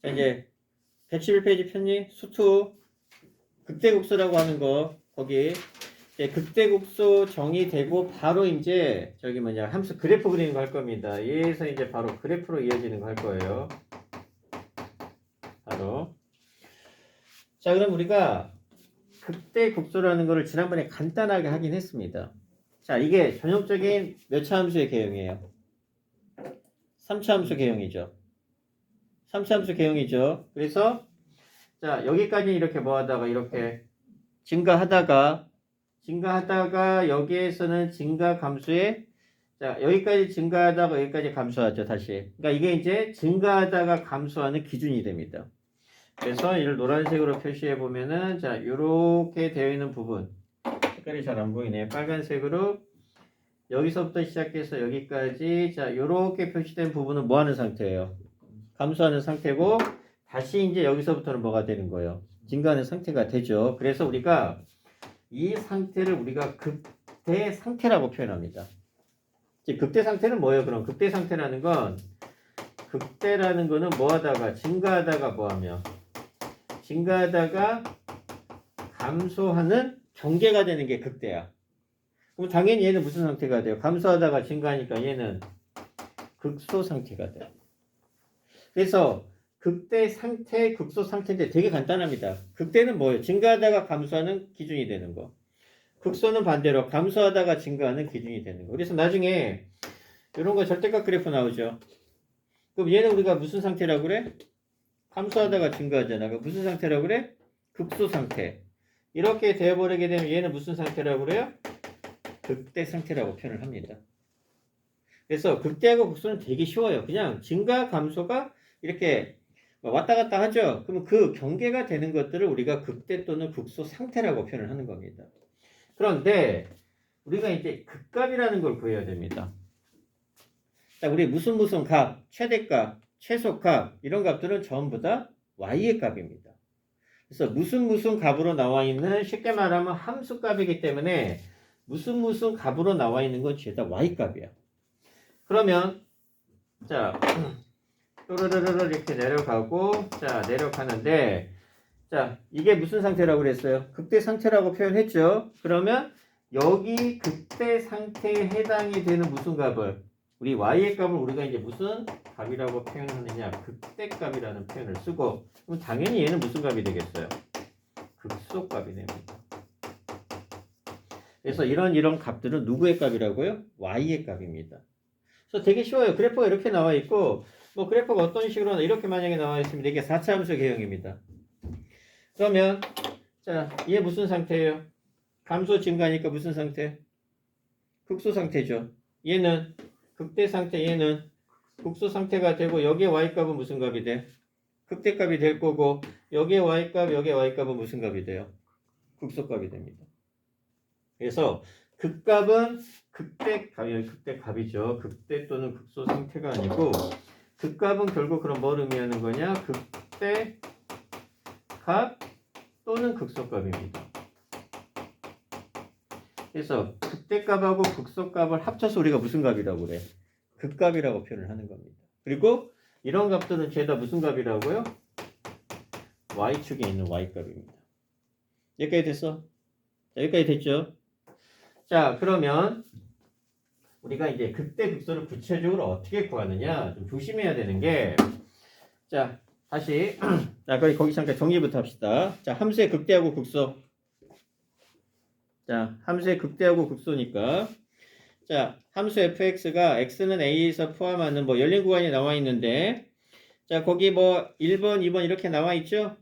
자, 이제 111페이지 편리 수투 극대국소라고 하는 거 거기 이제 극대국소 정의되고 바로 이제 저기 뭐냐 함수 그래프 그리는 거 할 겁니다. 얘에서 이제 바로 그래프로 이어지는 거 할 거예요. 바로 자 그럼 우리가 극대국소라는 거를 지난번에 간단하게 하긴 했습니다. 자 이게 전형적인 몇 차 함수의 개형이에요? 3차 함수 개형이죠. 3차 함수 개형이죠. 그래서 자 여기까지 이렇게 뭐 하다가 이렇게 증가하다가 여기에서는 증가 감소에 자 여기까지 증가하다가 여기까지 감소하죠. 다시 그러니까 이게 이제 증가하다가 감소하는 기준이 됩니다. 그래서 이를 노란색으로 표시해 보면은 자 이렇게 되어 있는 부분 색깔이 잘 안 보이네. 빨간색으로 여기서부터 시작해서 여기까지 자 이렇게 표시된 부분은 뭐 하는 상태예요? 감소하는 상태고 다시 이제 여기서부터는 뭐가 되는 거예요? 증가하는 상태가 되죠. 그래서 우리가 이 상태를 우리가 극대 상태라고 표현합니다. 극대 상태는 뭐예요? 그럼 극대 상태라는 건 극대라는 거는 뭐 하다가 증가하다가 뭐 하며 증가하다가 감소하는 경계가 되는 게 극대야. 그럼 당연히 얘는 무슨 상태가 돼요? 감소하다가 증가하니까 얘는 극소 상태가 돼요. 그래서 극대 상태, 극소 상태인데 되게 간단합니다. 극대는 뭐예요? 증가하다가 감소하는 기준이 되는 거. 극소는 반대로 감소하다가 증가하는 기준이 되는 거. 그래서 나중에 이런 거 절대값 그래프 나오죠. 그럼 얘는 우리가 무슨 상태라고 그래? 감소하다가 증가하잖아. 그럼 무슨 상태라고 그래? 극소 상태. 이렇게 되어버리게 되면 얘는 무슨 상태라고 그래요? 극대 상태라고 표현을 합니다. 그래서 극대하고 극소는 되게 쉬워요. 그냥 증가, 감소가 이렇게 왔다 갔다 하죠. 그러면 그 경계가 되는 것들을 우리가 극대 또는 극소 상태라고 표현을 하는 겁니다. 그런데 우리가 이제 극값이라는 걸 구해야 됩니다. 자, 우리 무슨 값, 최대값, 최소값 이런 값들은 전부 다 y의 값입니다. 그래서 무슨 값으로 나와 있는 쉽게 말하면 함수 값이기 때문에 무슨 값으로 나와 있는 건 죄다 y 값이야. 그러면 자 또르르르 이렇게 내려가고 자 내려가는데 자 이게 무슨 상태라고 그랬어요? 극대 상태라고 표현했죠. 그러면 여기 극대 상태에 해당이 되는 무슨 값을 우리 y의 값을 우리가 이제 무슨 값이라고 표현하느냐 극대 값이라는 표현을 쓰고 그럼 당연히 얘는 무슨 값이 되겠어요? 극소 값이 됩니다. 그래서 이런 값들은 누구의 값이라고요? y의 값입니다. 그래서 되게 쉬워요. 그래프가 이렇게 나와 있고 뭐 그래프가 어떤 식으로 이렇게 만약에 나와 있으면 이게 4차 함수 개형입니다. 그러면 자, 얘 무슨 상태예요? 감소 증가니까 무슨 상태? 극소 상태죠. 얘는 극대 상태, 얘는 극소 상태가 되고 여기에 y값은 무슨 값이 돼? 극대값이 될 거고 여기에 y값, 여기에 y값은 무슨 값이 돼요? 극소값이 됩니다. 그래서 극값은 극대값이죠. 극대 또는 극소 상태가 아니고 극값은 결국 그럼 뭘 의미하는 거냐? 극대값 또는 극소값입니다. 그래서 극대값하고 극소값을 합쳐서 우리가 무슨 값이라고 그래? 극값이라고 표현을 하는 겁니다. 그리고 이런 값들은 죄다 무슨 값이라고요? y축에 있는 y값입니다. 여기까지 됐어? 자, 여기까지 됐죠? 자, 그러면 우리가 이제 극대 극소를 구체적으로 어떻게 구하느냐 좀 조심해야 되는 게 자, 다시 자, 거기 잠깐 정리부터 합시다. 자, 함수의 극대하고 극소. 자, 함수의 극대하고 극소니까 자, 함수 fx가 x는 a에서 포함하는 뭐 열린 구간이 나와 있는데 자, 거기 뭐 1번, 2번 이렇게 나와 있죠?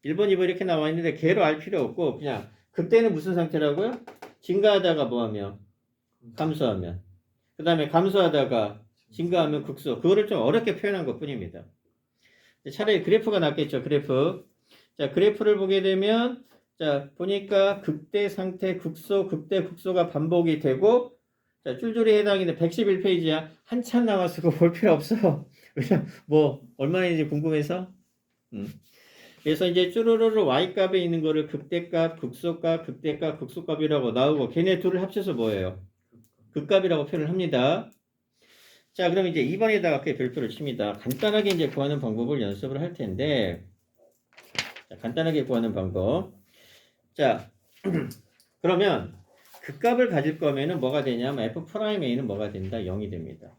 1번, 2번 이렇게 나와 있는데 걔로 알 필요 없고 그냥 극대는 무슨 상태라고요? 증가하다가 뭐하면? 감소하면. 그 다음에 감소하다가 증가하면 극소. 그거를 좀 어렵게 표현한 것 뿐입니다. 차라리 그래프가 낫겠죠. 그래프. 자, 그래프를 보게 되면 자, 보니까 극대 상태, 극소, 극대, 극소가 반복이 되고 자, 줄줄이 해당이 돼. 111페이지야. 한참 남았어. 그거 볼 필요 없어. 그냥 뭐 얼마인지 궁금해서. 그래서 이제 쭈루루루 y값에 있는 거를 극대값, 극소값, 극대값, 극소값이라고 나오고 걔네 둘을 합쳐서 뭐예요? 극값이라고 표현을 합니다. 자, 그럼 이제 2번에다가 별표를 칩니다. 간단하게 이제 구하는 방법을 연습을 할 텐데, 자, 간단하게 구하는 방법. 자, 그러면 그 값을 가질 거면은 뭐가 되냐면 F'A는 뭐가 된다? 0이 됩니다.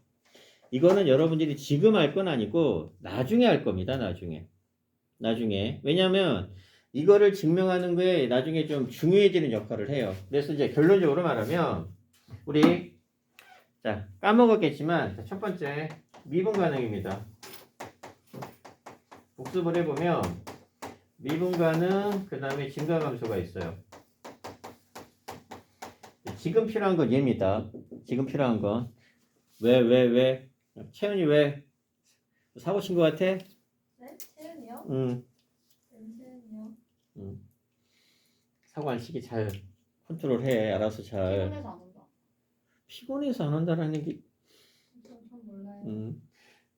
이거는 여러분들이 지금 할 건 아니고 나중에 할 겁니다. 나중에. 왜냐면 이거를 증명하는 거에 나중에 좀 중요해지는 역할을 해요. 그래서 이제 결론적으로 말하면 우리 자 까먹었겠지만 첫 번째 미분 가능입니다. 복습을 해보면 미분 가능 그 다음에 증가 감소가 있어요. 지금 필요한 건 얘입니다. 지금 필요한 건 왜? 채연이 왜 사고 친 것 같아? 네? 채연이요? 응. 채연이요? 사고 안 치게 잘 컨트롤해. 알아서 잘. 피곤해서 안 온다. 피곤해서 안 한다라는 게. 전 몰라요.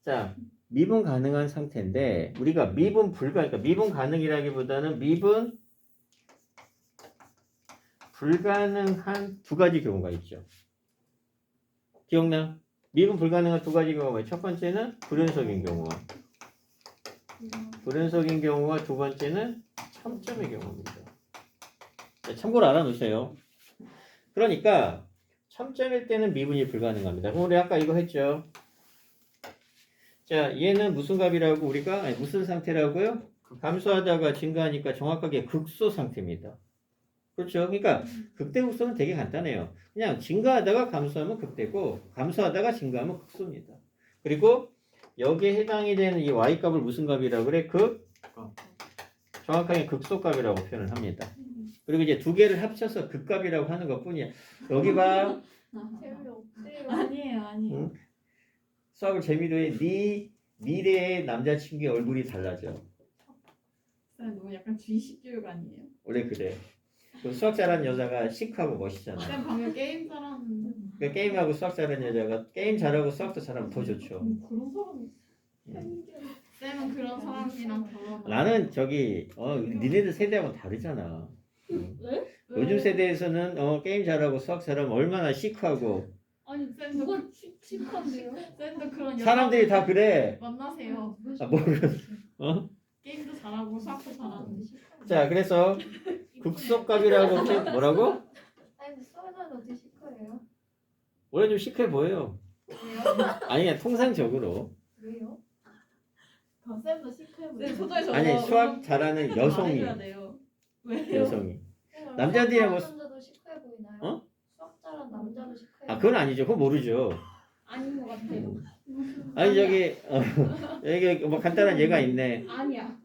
자, 미분 가능한 상태인데 우리가 미분 불가, 그러니까 미분 가능이라기보다는 미분 불가능한 두 가지 경우가 있죠. 기억나? 미분 불가능한 두 가지 경우가 첫 번째는 불연속인 경우와 두 번째는 첨점의 경우입니다. 자, 참고로 알아놓으세요. 그러니까 첨점일 때는 미분이 불가능합니다. 그럼 우리 아까 이거 했죠. 자, 얘는 무슨 값이라고 우리가 아니, 무슨 상태라고요? 감소하다가 증가하니까 정확하게 극소 상태입니다. 그렇죠. 그러니까 극대 극소는 되게 간단해요. 그냥 증가하다가 감소하면 극대고 감소하다가 증가하면 극소입니다. 그리고 여기에 해당이 되는 이 y값을 무슨 값이라고 그래? 정확하게 극소값이라고 표현을 합니다. 그리고 이제 두 개를 합쳐서 극값이라고 하는 것뿐이야. 여기 봐. 재미없대요. 아니에요. 응? 수학을 재미로 해. 네 미래의 남자친구의 얼굴이 달라져. 쌤 너무 약간 주의식 교육 아니에요? 원래 그래. 그 수학 잘하는 여자가 시크하고 멋있잖아. 쌤 방금 게임 잘하는데. 그러니까 게임하고 수학 잘하는 여자가 게임 잘하고 수학도 잘하면 더 좋죠. 그런 사람이 쌤은 그런 사람이랑 결혼. 나는 저기 니네들 세대하고는 다르잖아. 왜? 요즘 세대에서는 게임 잘하고 수학 잘하면 얼마나 시크하고 아니 쌤도 누가 시크한데요? 쌤도 그런 사람들이 다 그래. 만나세요. 아, 뭐 어? 게임도 잘하고 수학도 잘하는데. 자, 그래서 극소값이라고 뭐라고? 아니 수아자는 어떻게 시크해요? 원래 좀 시크해 보여요. 왜요? 아니야, 통상적으로. 왜요? 더 쌤도 시크해 보여요. 쌤 소도에서 아니, 수학 잘하는 여성이. 왜요? 여성이. 남자들이랑 수학 뭐- 잘하는 남자도 시크해 보이나요? 어? 수학 잘하는 남자도 시크해. 아, 그건 아니죠. 그건 모르죠. 아닌 것 같아요. 아니, 저기, 여기 뭐 간단한 예가 있네. 아니야.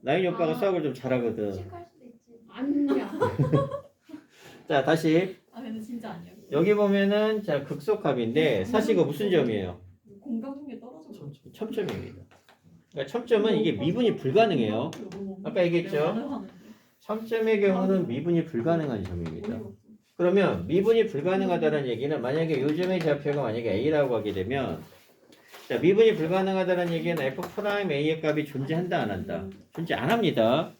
나윤이 오빠가 수학을 좀 잘하거든. 시크할 수도 있지. 아니야. 자, 다시. 아 근데 진짜 아니야. 여기 보면은, 자, 극소값인데, 사실 이거 무슨 점이에요? 공감능력 떨어져. 첨점입니다. 그러니까 첨점은 이게 미분이 불가능해요. 아까 얘기했죠? 첨점의 경우는 미분이 불가능한 점입니다. 그러면 미분이 불가능하다는 얘기는 만약에 요즘의 좌표가 만약에 A라고 하게 되면 자, 미분이 불가능하다는 얘기는 F'A의 값이 존재한다 안 한다? 존재 안 합니다.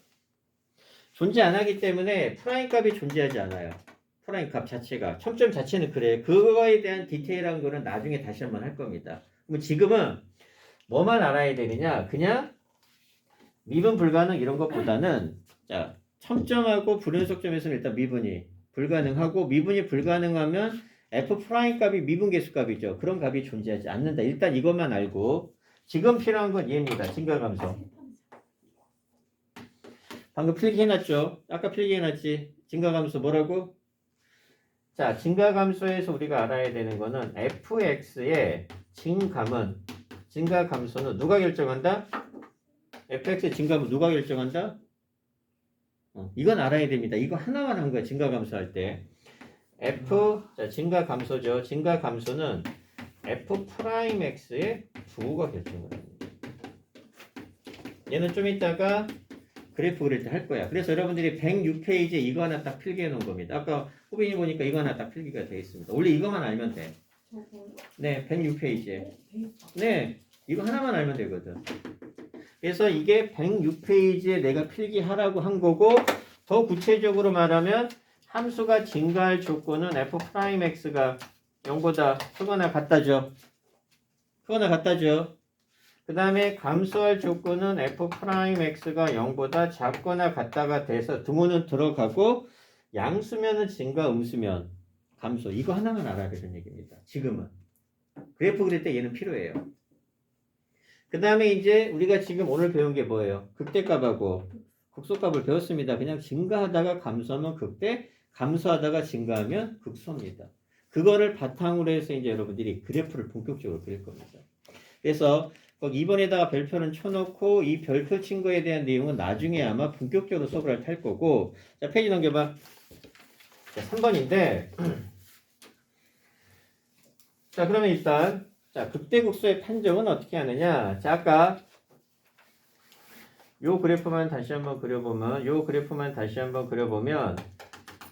존재 안 하기 때문에 프라임 값이 존재하지 않아요. 프라임 값 자체가. 첨점 자체는 그래. 그거에 대한 디테일한 거는 나중에 다시 한번 할 겁니다. 그럼 지금은 뭐만 알아야 되느냐? 그냥 미분 불가능 이런 것보다는 자, 첨점하고 불연속점에서는 일단 미분이 불가능하고 미분이 불가능하면 F' 값이 미분계수 값이죠. 그런 값이 존재하지 않는다. 일단 이것만 알고 지금 필요한 건 얘입니다. 증가감소. 방금 필기해놨죠? 아까 필기해놨지? 증가감소 뭐라고? 자, 증가감소에서 우리가 알아야 되는 거는 fx의 증가감소는 누가 결정한다? fx의 증가감소 누가 결정한다? 이건 알아야 됩니다. 이거 하나만 한 거야. 증가감소할 때. 자, 증가감소죠. 증가감소는 f'x의 부호가 결정을 합니다. 얘는 좀 이따가 그래프 그릴 때 할 거야. 그래서 여러분들이 106페이지에 이거 하나 딱 필기해 놓은 겁니다. 아까 호빈이 보니까 이거 하나 딱 필기가 되어 있습니다. 원래 이거만 알면 돼. 네, 106페이지에. 네, 이거 하나만 알면 되거든. 그래서 이게 106페이지에 내가 필기하라고 한 거고 더 구체적으로 말하면 함수가 증가할 조건은 f'x가 0보다 크거나 같다죠. 크거나 같다죠. 그 다음에 감소할 조건은 f'x가 0보다 작거나 같다가 돼서 등호는 들어가고 양수면은 증가, 음수면 감소. 이거 하나만 알아야 되는 얘기입니다. 지금은. 그래프 그릴 때 얘는 필요해요. 그 다음에 이제 우리가 지금 오늘 배운 게 뭐예요? 극대값하고 극소값을 배웠습니다. 그냥 증가하다가 감소하면 극대, 감소하다가 증가하면 극소입니다. 그거를 바탕으로 해서 이제 여러분들이 그래프를 본격적으로 그릴 겁니다. 그래서 꼭 2번에다가 별표는 쳐놓고 이 별표 친 거에 대한 내용은 나중에 아마 본격적으로 수업을 할 거고. 자, 페이지 넘겨봐. 자, 3번인데 자, 그러면 일단 자, 극대극소의 판정은 어떻게 하느냐. 자, 아까 요 그래프만 다시 한번 그려보면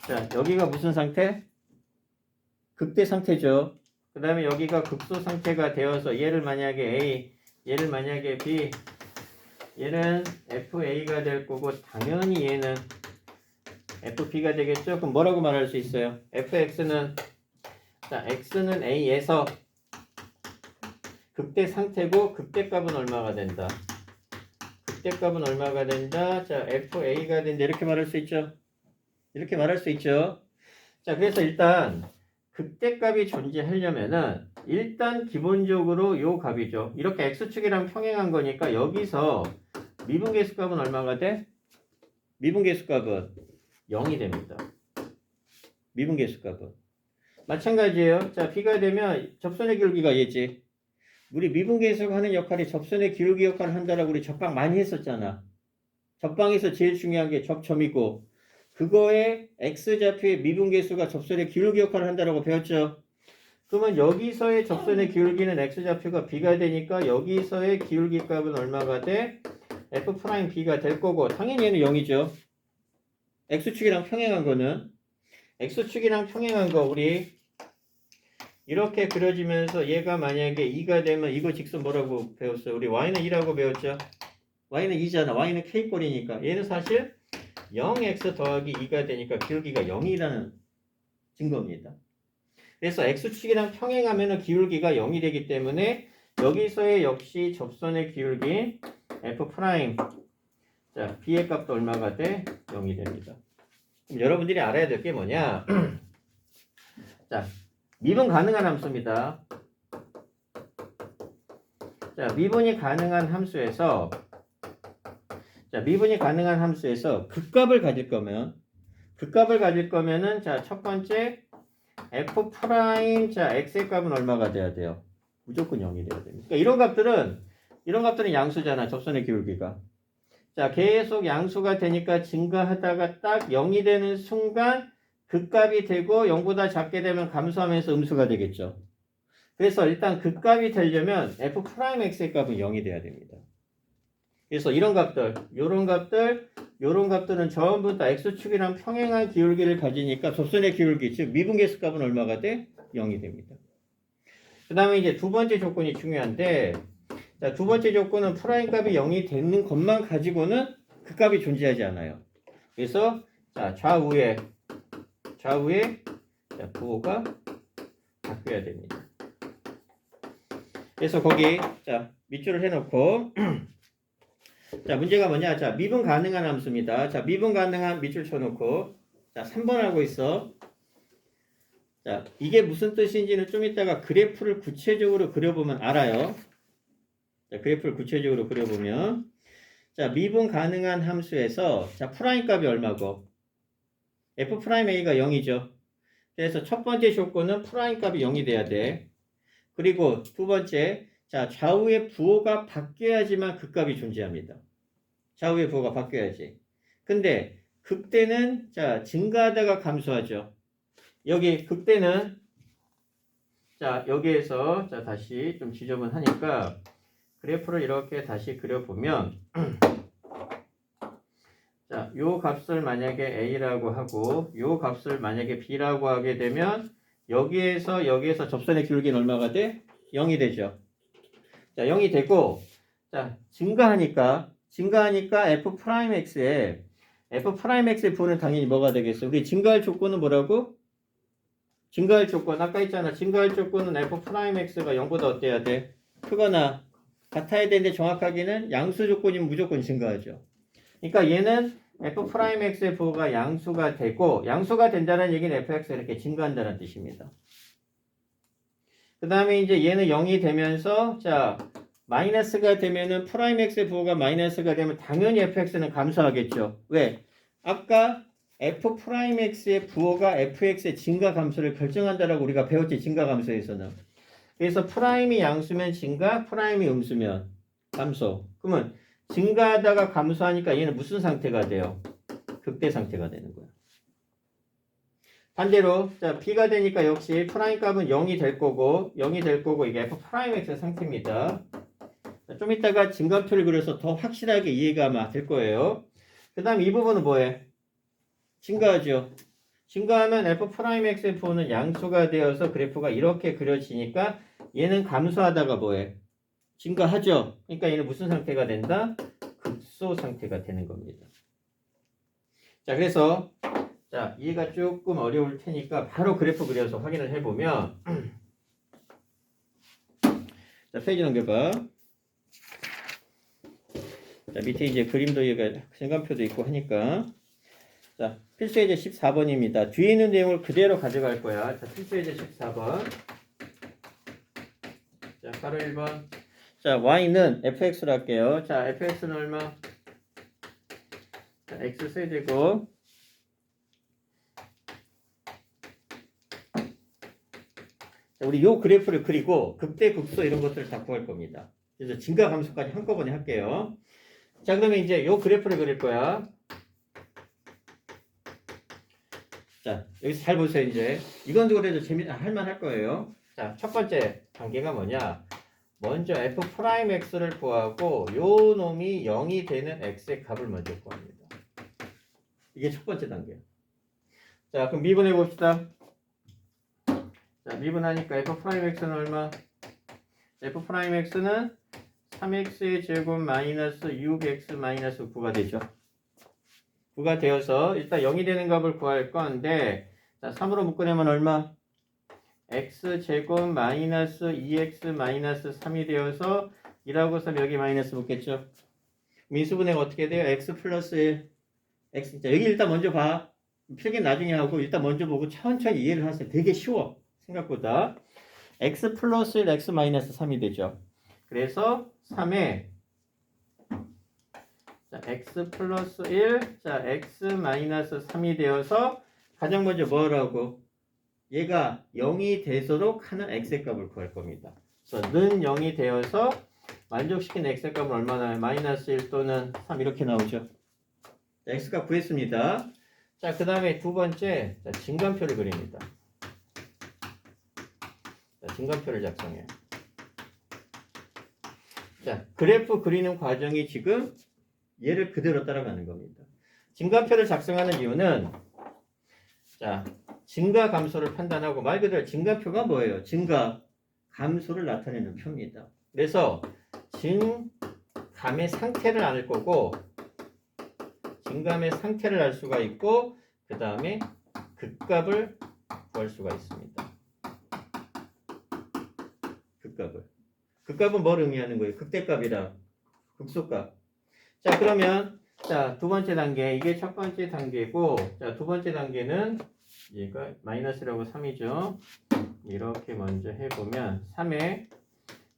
자, 여기가 무슨 상태? 극대 상태죠. 그 다음에 여기가 극소 상태가 되어서 얘를 만약에 A, 얘를 만약에 B, 얘는 FA가 될 거고 당연히 얘는 FB가 되겠죠. 그럼 뭐라고 말할 수 있어요? FX는 자, X는 A에서 극대 상태고 극대값은 얼마가 된다? 극대값은 얼마가 된다? 자, FA가 된다. 이렇게 말할 수 있죠. 이렇게 말할 수 있죠. 자, 그래서 일단 극대값이 존재하려면은 일단 기본적으로 요 값이죠. 이렇게 x축이랑 평행한 거니까 여기서 미분계수값은 얼마가 돼? 미분계수값은 0이 됩니다. 미분계수값은 마찬가지예요. 자, b가 되면 접선의 기울기가 얘지. 우리 미분계수가 하는 역할이 접선의 기울기 역할을 한다라고 우리 접방 많이 했었잖아. 접방에서 제일 중요한 게 접점이고 그거에 x좌표의 미분계수가 접선의 기울기 역할을 한다라고 배웠죠. 그러면 여기서의 접선의 기울기는 x좌표가 b가 되니까 여기서의 기울기 값은 얼마가 돼? f'b가 될 거고 당연히 얘는 0이죠. x축이랑 평행한 거는 x축이랑 평행한 거 우리 이렇게 그려지면서 얘가 만약에 2가 되면 이거 직선 뭐라고 배웠어요? 우리 y는 2라고 배웠죠. y는 2잖아. y는 k꼴이니까 얘는 사실 0x 더하기 2가 되니까 기울기가 0이라는 증거입니다. 그래서 x축이랑 평행하면 기울기가 0이 되기 때문에 여기서의 역시 접선의 기울기 f', 자, b의 값도 얼마가 돼? 0이 됩니다. 그럼 여러분들이 알아야 될 게 뭐냐? 자, 미분 가능한 함수입니다. 자, 미분이 가능한 함수에서 극값을 가질 거면은 자, 첫 번째 f' 자, x의 값은 얼마가 돼야 돼요? 무조건 0이 돼야 됩니다. 그러니까 이런 값들은 양수잖아. 접선의 기울기가. 자, 계속 양수가 되니까 증가하다가 딱 0이 되는 순간 극값이 되고 0보다 작게 되면 감소하면서 음수가 되겠죠. 그래서 일단 극값이 되려면 f'x의 값은 0이 돼야 됩니다. 그래서 이런 값들, 요런 값들은 전부 다 x축이랑 평행한 기울기를 가지니까 접선의 기울기, 즉 미분계수 값은 얼마가 돼? 0이 됩니다. 그 다음에 이제 두 번째 조건이 중요한데, 자, 두 번째 조건은 프라임 값이 0이 되는 것만 가지고는 그 값이 존재하지 않아요. 그래서 자, 좌우에 자, 부호가 바뀌어야 됩니다. 그래서 거기 자, 밑줄을 해놓고 자, 문제가 뭐냐? 자, 미분 가능한 함수입니다. 자, 미분 가능한 밑줄 쳐놓고 자, 3번 하고 있어. 자, 이게 무슨 뜻인지는 좀 이따가 그래프를 구체적으로 그려보면 알아요. 자, 그래프를 구체적으로 그려보면 자, 미분 가능한 함수에서 자, 프라임 값이 얼마고? f'a가 0이죠. 그래서 첫 번째 조건은 프라임 값이 0이 돼야 돼. 그리고 두 번째, 자, 좌우의 부호가 바뀌어야지만 극값이 존재합니다. 좌우의 부호가 바뀌어야지. 근데 극대는 자, 증가하다가 감소하죠. 여기 극대는 자, 여기에서 자, 다시 좀 지저분하니까 그래프를 이렇게 다시 그려보면 자, 요 값을 만약에 A라고 하고 요 값을 만약에 B라고 하게 되면 여기에서 접선의 기울기는 얼마가 돼? 0이 되죠. 자, 0이 되고 자, 증가하니까 f'x의 부호는 당연히 뭐가 되겠어? 우리 증가할 조건은 뭐라고? 증가할 조건 아까 있잖아. 증가할 조건은 f'x가 0보다 어때야 돼? 크거나 같아야 되는데 정확하게는 양수 조건이면 무조건 증가하죠. 그러니까 얘는 f'x의 부호가 양수가 되고 양수가 된다는 얘기는 fx가 이렇게 증가한다는 뜻입니다. 그 다음에 이제 얘는 0이 되면서 자 마이너스가 되면은 프라임 x의 부호가 마이너스가 되면 당연히 fx는 감소하겠죠. 왜? 아까 f 프라임 x의 부호가 fx의 증가 감소를 결정한다라고 우리가 배웠지 증가 감소에서는. 그래서 프라임이 양수면 증가, 프라임이 음수면 감소. 그러면 증가하다가 감소하니까 얘는 무슨 상태가 돼요? 극대 상태가 되는 거야. 반대로 자 b가 되니까 역시 프라임 값은 0이 될 거고 이게 f 프라임 x의 상태입니다. 자, 좀 이따가 증가표를 그려서 더 확실하게 이해가 아마 될 거예요. 그 다음 이 부분은 뭐예요? 증가하죠. 증가하면 f 프라임 x의 부호는 양수가 되어서 그래프가 이렇게 그려지니까 얘는 감소하다가 뭐예요? 증가하죠. 그러니까 얘는 무슨 상태가 된다? 극소 상태가 되는 겁니다. 자, 그래서 자, 이해가 조금 어려울 테니까 바로 그래프 그려서 확인을 해보면 자, 페이지 넘겨봐. 자, 밑에 이제 그림도 얘가 생각표도 있고 하니까 자, 필수 예제 14번입니다. 뒤에 있는 내용을 그대로 가져갈 거야. 자, 필수 예제 14번. 자, 바로 1번. 자, y는 fx로 할게요. 자, fx는 얼마? 자, x 세제곱. 자, 우리 요 그래프를 그리고 극대, 극소 이런 것들을 다 구할 겁니다. 그래서 증가 감소까지 한꺼번에 할게요. 자, 그러면 이제 요 그래프를 그릴 거야. 자, 여기서 잘 보세요, 이제. 이건 그래도 할만할 거예요. 자, 첫 번째 단계가 뭐냐? 먼저 f'x를 구하고 요 놈이 0이 되는 x의 값을 먼저 구합니다. 이게 첫 번째 단계. 자, 그럼 미분해 봅시다. 자, 미분하니까 f'x는 얼마? f'x는 3x의 제곱 마이너스 6x 마이너스 9가 되죠. 9가 되어서 일단 0이 되는 값을 구할 건데 자, 3으로 묶어내면 얼마? x제곱 마이너스 2x 마이너스 3이 되어서 1하고 3 여기 마이너스 붙겠죠. 민수분해가 어떻게 돼요? x 플러스 1 x. 자, 여기 일단 먼저 봐. 필기 나중에 하고 일단 먼저 보고 천천히 이해를 하세요. 되게 쉬워. 생각보다. x 플러스 1 x 마이너스 3이 되죠. 그래서 3에 자, x 플러스 1 자, x 마이너스 3이 되어서 가장 먼저 뭐라고? 얘가 0이 되도록 하는 x의 값을 구할 겁니다. 그래서 는 0이 되어서 만족시키는 x의 값은 얼마나? 마이너스 1 또는 3 이렇게 나오죠. 자, x값 구했습니다. 자, 그 다음에 두 번째 자, 증간표를 그립니다. 자, 증간표를 작성해요. 자, 그래프 그리는 과정이 지금 얘를 그대로 따라가는 겁니다. 증간표를 작성하는 이유는 자, 증가 감소를 판단하고 말 그대로 증가표가 뭐예요? 증가 감소를 나타내는 표입니다. 그래서 증감의 상태를 알 거고 증감의 상태를 알 수가 있고 그 다음에 극값을 구할 수가 있습니다. 극값은 뭘 의미하는 거예요? 극대값이랑 극소값. 자, 그러면 자, 두 번째 단계 이게 첫 번째 단계고 자, 두 번째 단계는 얘가 마이너스라고 3이죠. 이렇게 먼저 해보면 3에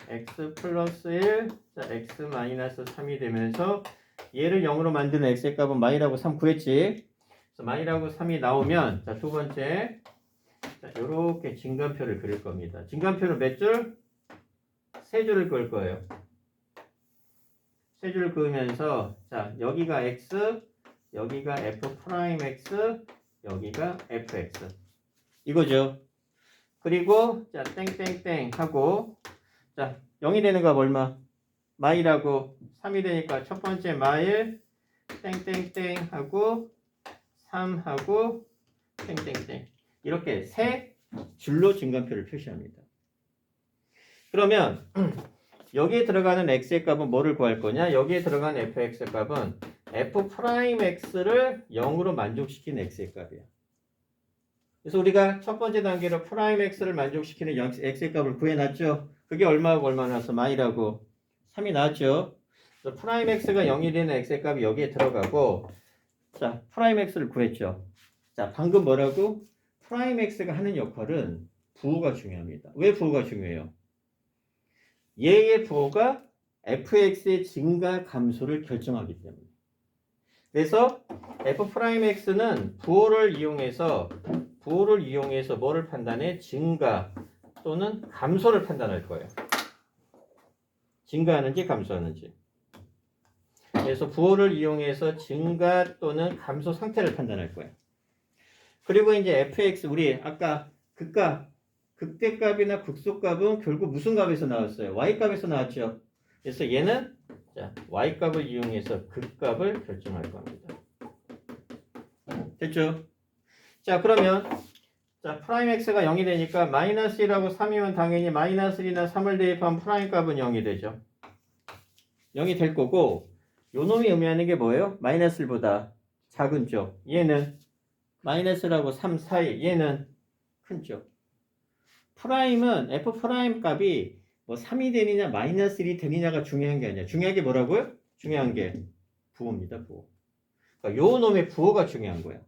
x 플러스 1 자, x 마이너스 3이 되면서 얘를 0으로 만드는 x의 값은 마이라고 3 구했지. 그래서 마이라고 3이 나오면 자, 두 번째 자, 이렇게 증간표를 그릴 겁니다. 증간표는 몇 줄? 세 줄을 그을 거예요. 세 줄을 그으면서 자, 여기가 x 여기가 f 프라임 x 여기가 fx 이거죠. 그리고 자 땡땡땡 하고 자 0이 되는 값 얼마? 마일하고 3이 되니까 첫 번째 마일 땡땡땡 하고 3하고 땡땡땡 이렇게 세 줄로 증간표를 표시합니다. 그러면 여기에 들어가는 x의 값은 뭐를 구할 거냐? 여기에 들어가는 fx의 값은 f 프라임 x를 0으로 만족시키는 x의 값이야. 그래서 우리가 첫 번째 단계로 프라임 x를 만족시키는 x의 값을 구해놨죠. 그게 얼마하고 얼마 나왔어? 마이라고 3이 나왔죠. 그래서 프라임 x가 0이 되는 x의 값이 여기에 들어가고 자 프라임 x를 구했죠. 자 방금 뭐라고? 프라임 x가 하는 역할은 부호가 중요합니다. 왜 부호가 중요해요? 얘의 부호가 fx의 증가 감소를 결정하기 때문에. 그래서 f'x는 부호를 이용해서 뭐를 판단해? 증가 또는 감소를 판단할 거예요. 증가하는지 감소하는지. 그래서 부호를 이용해서 증가 또는 감소 상태를 판단할 거예요. 그리고 이제 fx 우리 아까 극대값이나 극소값은 결국 무슨 값에서 나왔어요? y값에서 나왔죠. 그래서 얘는 자, y값을 이용해서 극값을 결정할 겁니다. 됐죠? 자, 그러면 자, 프라임 x가 0이 되니까 마이너스 1하고 3이면 당연히 마이너스 1이나 3을 대입하면 프라임 값은 0이 되죠. 0이 될 거고 요 놈이 의미하는 게 뭐예요? 마이너스 1보다 작은 쪽. 얘는 마이너스라고 3 사이. 얘는 큰 쪽. 프라임은 f 프라임 값이 뭐 3이 되느냐 마이너스 1이 되느냐가 중요한 게 아니야. 중요한 게 뭐라고요? 중요한 게 부호입니다. 부호. 그러니까 요 놈의 부호가 중요한 거야.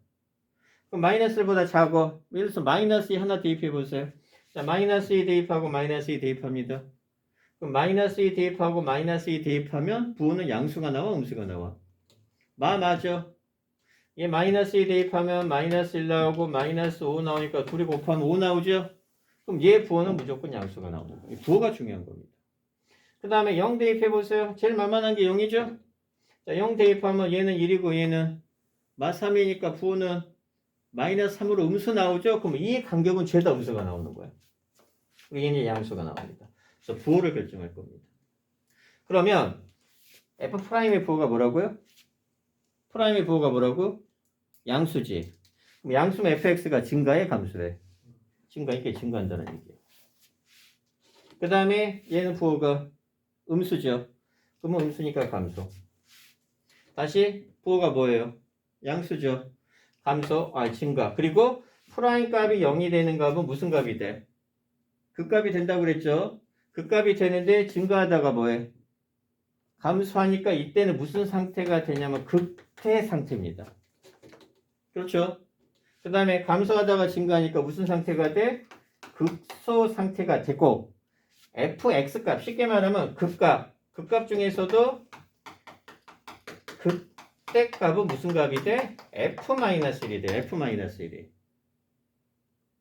그럼 마이너스 1보다 작아. 예를 들어서 마이너스 2 하나 대입해 보세요. 자, 마이너스 2 대입하고 마이너스 2 대입합니다. 그럼 마이너스 2 대입하고 마이너스 2 대입하면 부호는 양수가 나와 음수가 나와? 맞아. 얘 마이너스 2 대입하면 마이너스 1 나오고 마이너스 5 나오니까 둘이 곱하면 5 나오죠? 그럼 얘 부호는 무조건 양수가 나오는 거예요. 부호가 중요한 겁니다. 그 다음에 0 대입해 보세요. 제일 만만한 게 0이죠? 자, 0 대입하면 얘는 1이고 얘는 마3이니까 부호는 마이너스 3으로 음수 나오죠? 그럼 이 간격은 죄다 음수가 나오는 거예요. 얘는 양수가 나옵니다. 그래서 부호를 결정할 겁니다. 그러면 f'의 부호가 뭐라고요? 프라임의 부호가 뭐라고? 양수지. 그럼 양수면 fx가 증가해 감소해? 증가, 이게 증가한다는 얘기예요. 그 다음에 얘는 부호가 음수죠. 그러면 음수니까 감소. 다시 부호가 뭐예요? 양수죠. 감소, 증가. 그리고 프라임 값이 0이 되는 값은 무슨 값이 돼? 극값이 된다고 그랬죠? 극값이 되는데 증가하다가 뭐해? 감소하니까 이때는 무슨 상태가 되냐면 극태 상태입니다. 그렇죠? 그 다음에 감소하다가 증가하니까 무슨 상태가 돼? 극소 상태가 되고 fx값, 쉽게 말하면 극값 중에서도 극대값은 무슨 값이 돼? f-1이 돼. f-1이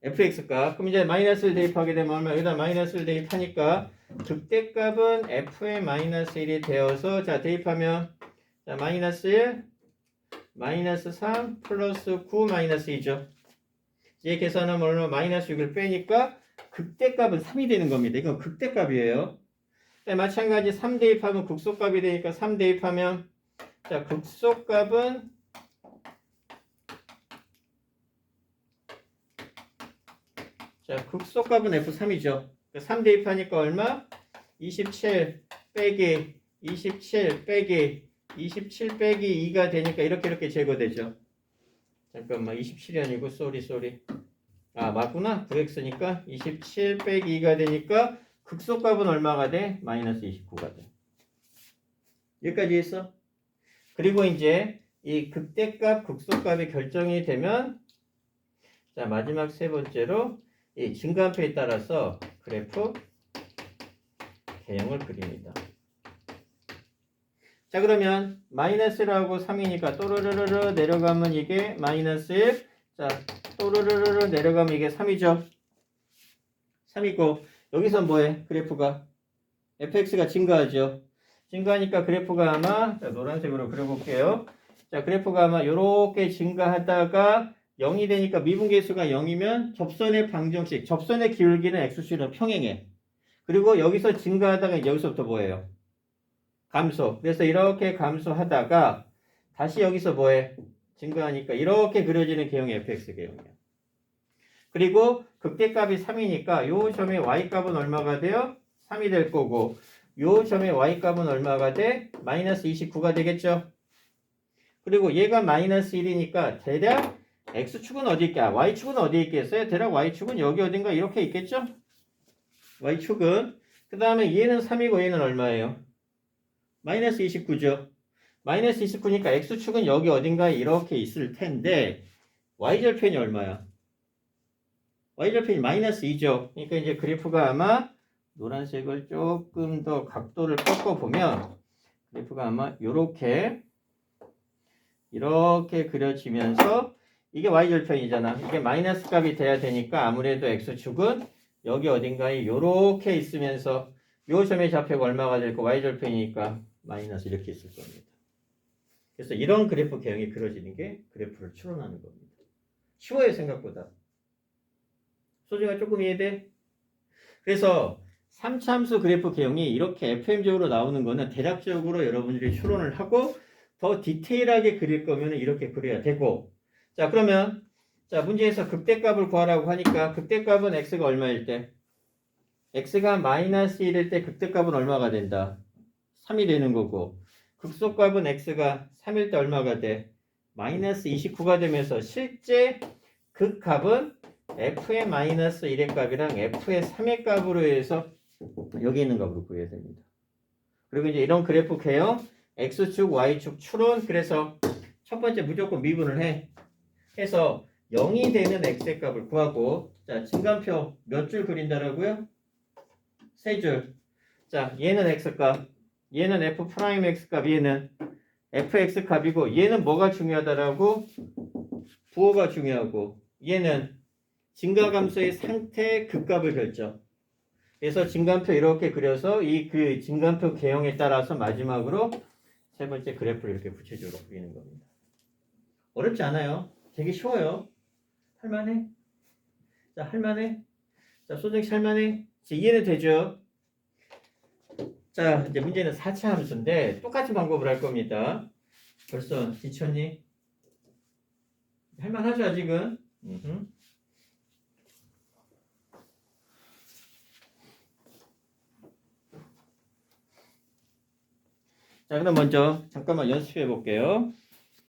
fx값. 그럼 이제 마이너스를 대입하게 되면 얼마? 여기다 마이너스를 대입하니까 극대값은 f의 마이너스 1이 되어서 자 대입하면 자 마이너스 1 마이너스 3 플러스 9 마이너스 2죠. 얘 계산하면 얼마? 마이너스 6을 빼니까 극대값은 3이 되는 겁니다. 이건 극대값이에요. 마찬가지 3 대입하면 극소값이 되니까 3 대입하면 자 극소값은 자 극소값은 f3이죠. 3 대입하니까 얼마? 27 빼기 27 빼기 27 빼기 2가 되니까 이렇게 제거되죠. 잠깐만 27이 아니고 쏘리 맞구나. 9x니까 27 빼기 2가 되니까 극소값은 얼마가 돼? 마이너스 29가 돼. 여기까지 했어? 그리고 이제 이 극대값 극소값이 결정이 되면 자 마지막 세 번째로 이 증가함수에 따라서 그래프 개형을 그립니다. 자 그러면 마이너스라고 3이니까 또르르르 내려가면 이게 마이너스 1. 자 또르르르 내려가면 이게 3이죠. 3이고 여기서 뭐해? 그래프가 fx가 증가하죠. 증가하니까 그래프가 아마 자, 노란색으로 그려볼게요. 자 그래프가 아마 이렇게 증가하다가 0이 되니까 미분계수가 0이면 접선의 방정식, 접선의 기울기는 x축이랑 평행해. 그리고 여기서 증가하다가 여기서부터 뭐예요? 감소. 그래서 이렇게 감소하다가 다시 여기서 뭐해? 증가하니까 이렇게 그려지는 개형이 fx 개형이야. 그리고 극대값이 3이니까 요 점의 y값은 얼마가 돼요? 3이 될 거고 요 점의 y값은 얼마가 돼? 마이너스 29가 되겠죠? 그리고 얘가 마이너스 1이니까 대략 x축은 어디 있게? y축은 어디 있겠어요? 대략 y축은 여기 어딘가 이렇게 있겠죠? y축은 그 다음에 얘는 3이고 얘는 얼마예요? 마이너스 29죠. 마이너스 29니까 x축은 여기 어딘가에 이렇게 있을 텐데 y절편이 얼마야? y절편이 마이너스 2죠. 그러니까 이제 그래프가 아마 노란색을 조금 더 각도를 꺾어보면 그래프가 아마 이렇게 그려지면서 이게 y절편이잖아. 이게 마이너스 값이 돼야 되니까 아무래도 x축은 여기 어딘가에 이렇게 있으면서 요 점의 좌표가 얼마가 될 거 y절편이니까 마이너스 이렇게 있을 겁니다. 그래서 이런 그래프 개형이 그려지는 게 그래프를 추론하는 겁니다. 쉬워요 생각보다. 소중아 조금 이해돼? 그래서 3차함수 그래프 개형이 이렇게 FM적으로 나오는 거는 대략적으로 여러분들이 추론을 하고 더 디테일하게 그릴 거면 이렇게 그려야 되고 자 그러면 자 문제에서 극대값을 구하라고 하니까 극대값은 x가 얼마일 때? x가 마이너스 1일 때 극대값은 얼마가 된다? 3이 되는 거고 극소값은 x가 3일 때 얼마가 돼? 마이너스 29가 되면서 실제 극값은 f의 마이너스 1의 값이랑 f의 3의 값으로 해서 여기 있는 값으로 구해야 됩니다. 그리고 이제 이런 그래프 개형 x축, y축 추론 그래서 첫 번째 무조건 미분을 해서 0이 되는 x의 값을 구하고 자 진간표 몇 줄 그린다라고요? 3줄. 자 얘는 x값 얘는 f 프라임 x값 얘는 fx 값이고 얘는 뭐가 중요하다라고? 부호가 중요하고 얘는 증가함수의 상태 극값을 결정. 그래서 진간표 이렇게 그려서 이 그 진간표 개형에 따라서 마지막으로 세 번째 그래프를 이렇게 구체적으로 그리는 겁니다. 어렵지 않아요. 되게 쉬워요. 할만해? 자, 할만해? 자, 소정씨 할만해? 이해는 되죠? 자, 이제 문제는 4차 함수인데 똑같은 방법을 할 겁니다. 벌써 지쳤니? 할만하죠, 아직은? 자, 그럼 먼저 잠깐만 연습해 볼게요.